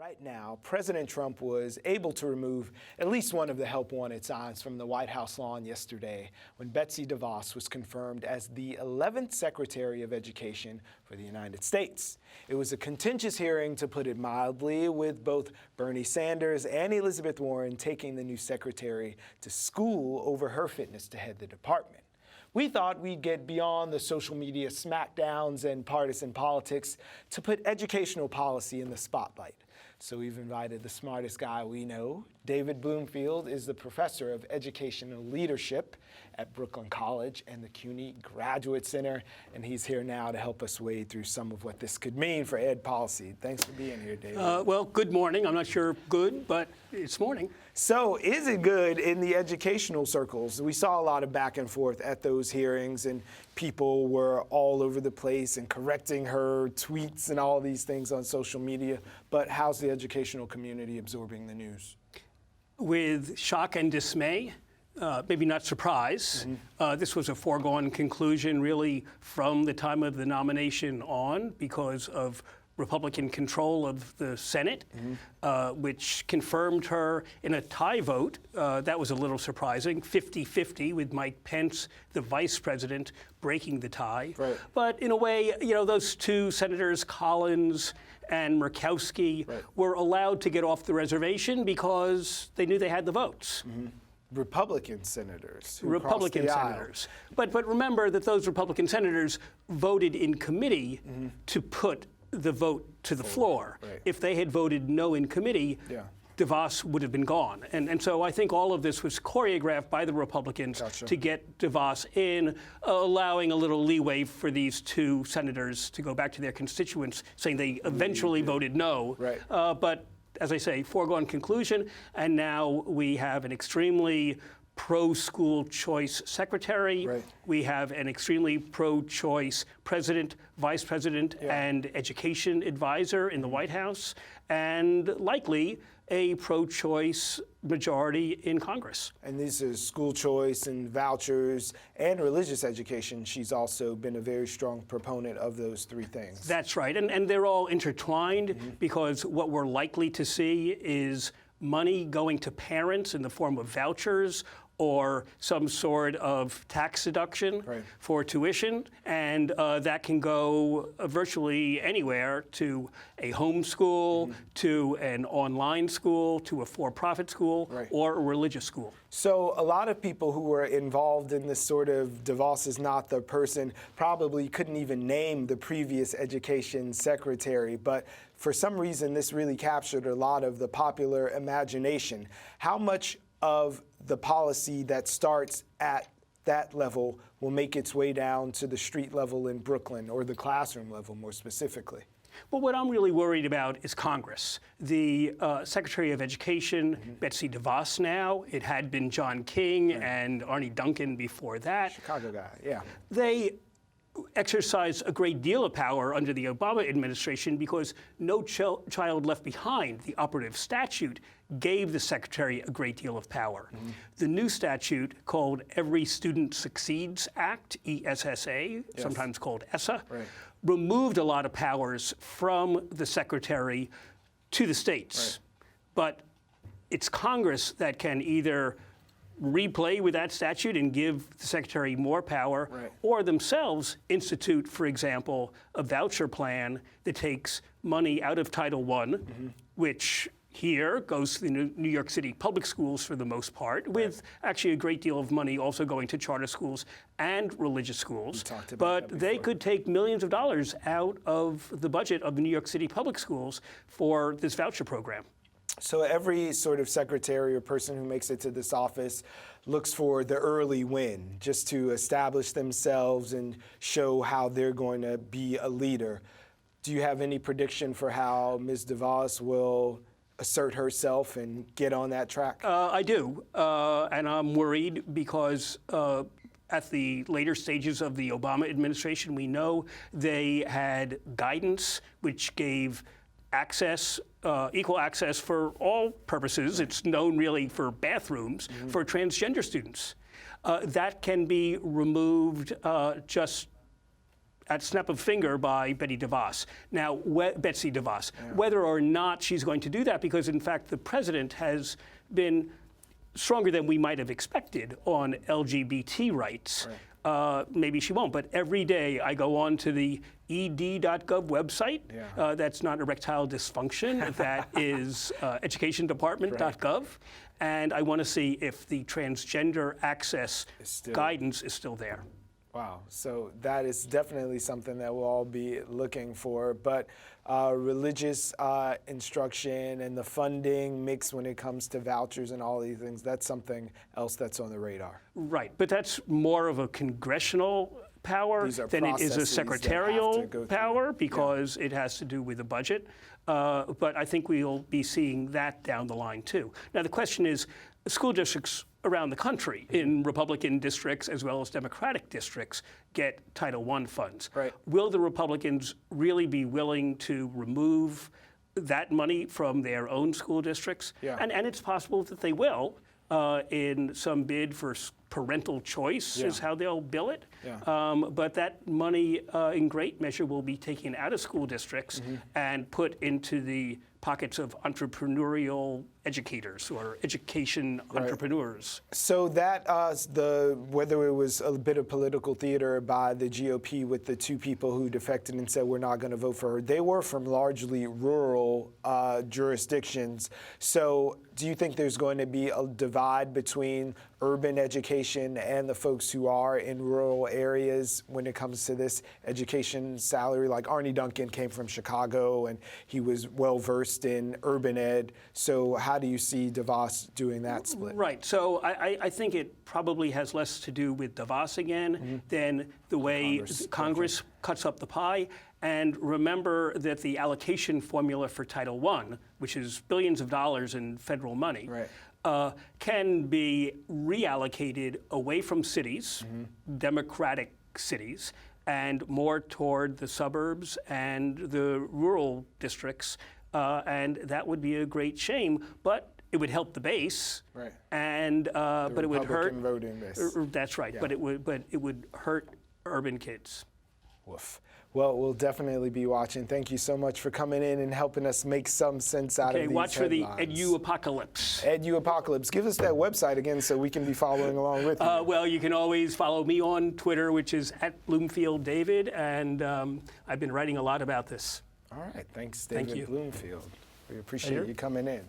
Right now, President Trump was able to remove at least one of the help wanted signs from the White House lawn yesterday when Betsy DeVos was confirmed as the 11th Secretary of Education for the United States. It was a contentious hearing, to put it mildly, with both Bernie Sanders and Elizabeth Warren taking the new secretary to school over her fitness to head the department. We thought we'd get beyond the social media smackdowns and partisan politics to put educational policy in the spotlight. So we've invited the smartest guy we know. David Bloomfield is the professor of educational leadership at Brooklyn College and the CUNY Graduate Center, and he's here now to help us wade through some of what this could mean for ed policy. Thanks for being here, David. Well, good morning. I'm not sure good, but it's morning. So is it good in the educational circles? We saw a lot of back and forth at those hearings, and people were all over the place and correcting her tweets and all these things on social media. But how's the educational community absorbing the news? With shock and dismay, maybe not surprise. This was a foregone conclusion really from the time of the nomination on because of Republican control of the Senate, which confirmed her in a tie vote. That was a little surprising, 50-50, with Mike Pence, the vice president, breaking the tie. Right. But in a way, you know, those two senators, Collins and Murkowski, were allowed to get off the reservation because they knew they had the votes. Republican senators. Republican senators. But remember that those Republican senators voted in committee to put the vote to the floor. If they had voted no in committee, DeVos would have been gone. And so I think all of this was choreographed by the Republicans to get DeVos in, allowing a little leeway for these two senators to go back to their constituents, saying they eventually voted no. But as I say, foregone conclusion, and now we have an extremely pro-school choice secretary. We have an extremely pro-choice president, vice president, and education advisor in the White House, and likely a pro-choice majority in Congress. And these are school choice and vouchers and religious education. She's also been a very strong proponent of those three things. That's right, and they're all intertwined because what we're likely to see is money going to parents in the form of vouchers or some sort of tax deduction for tuition, and that can go virtually anywhere, to a homeschool, to an online school, to a for-profit school, or a religious school. So a lot of people who were involved in this sort of DeVos is not the person probably couldn't even name the previous education secretary, but for some reason this really captured a lot of the popular imagination. How much of the policy that starts at that level will make its way down to the street level in Brooklyn, or the classroom level more specifically? Well, what I'm really worried about is Congress. The Secretary of Education, Betsy DeVos now, it had been John King and Arne Duncan before that. Chicago guy, They exercised a great deal of power under the Obama administration because No Child Left Behind, the operative statute, gave the secretary a great deal of power. The new statute, called Every Student Succeeds Act, ESSA, sometimes called ESSA, removed a lot of powers from the secretary to the states. But it's Congress that can either replay with that statute and give the secretary more power, or themselves institute, for example, a voucher plan that takes money out of Title I, which here goes to the New York City public schools for the most part, with actually a great deal of money also going to charter schools and religious schools. But they could take millions of dollars out of the budget of the New York City public schools for this voucher program. So every sort of secretary or person who makes it to this office looks for the early win, just to establish themselves and show how they're going to be a leader. Do you have any prediction for how Ms. DeVos will assert herself and get on that track? I do, and I'm worried because at the later stages of the Obama administration, we know they had guidance which gave access, equal access for all purposes. It's known really for bathrooms for transgender students. That can be removed just at snap of finger by Betsy DeVos. Now, Betsy DeVos, whether or not she's going to do that, because in fact the president has been stronger than we might have expected on LGBT rights. Maybe she won't, but every day I go on to the ed.gov website. That's not erectile dysfunction, that is educationdepartment.gov. And I want to see if the transgender access guidance is still there. Wow, so that is definitely something that we'll all be looking for. But religious instruction and the funding mix when it comes to vouchers and all these things, that's something else that's on the radar. Right, but that's more of a congressional power than it is a secretarial power, because it has to do with the budget. But I think we'll be seeing that down the line too. Now the question is, school districts around the country in Republican districts as well as Democratic districts get Title I funds. Will the Republicans really be willing to remove that money from their own school districts? And it's possible that they will in some bid for parental choice is how they'll bill it. But that money in great measure will be taken out of school districts and put into the pockets of entrepreneurial educators or education entrepreneurs. So that whether it was a bit of political theater by the GOP with the two people who defected and said we're not going to vote for her, they were from largely rural jurisdictions. So do you think there's going to be a divide between urban education and the folks who are in rural areas when it comes to this education salary? Like Arnie Duncan came from Chicago and he was well versed in urban ed. So how do you see DeVos doing that split? Right. So I think it probably has less to do with DeVos again than the way Congress cuts up the pie. And remember that the allocation formula for Title I, which is billions of dollars in federal money, can be reallocated away from cities, democratic cities, and more toward the suburbs and the rural districts. And that would be a great shame, but it would help the base, and but it would hurt voting base. That's right, but it would hurt urban kids. Woof. Well, we'll definitely be watching. Thank you so much for coming in and helping us make some sense out of these watch headlines. For the Edu Apocalypse. Edu Apocalypse. Give us that website again so we can be following along with you. Well, you can always follow me on Twitter, which is @BloomfieldDavid, and I've been writing a lot about this. All right. Thanks, David. Thank you. Bloomfield. We appreciate you coming in.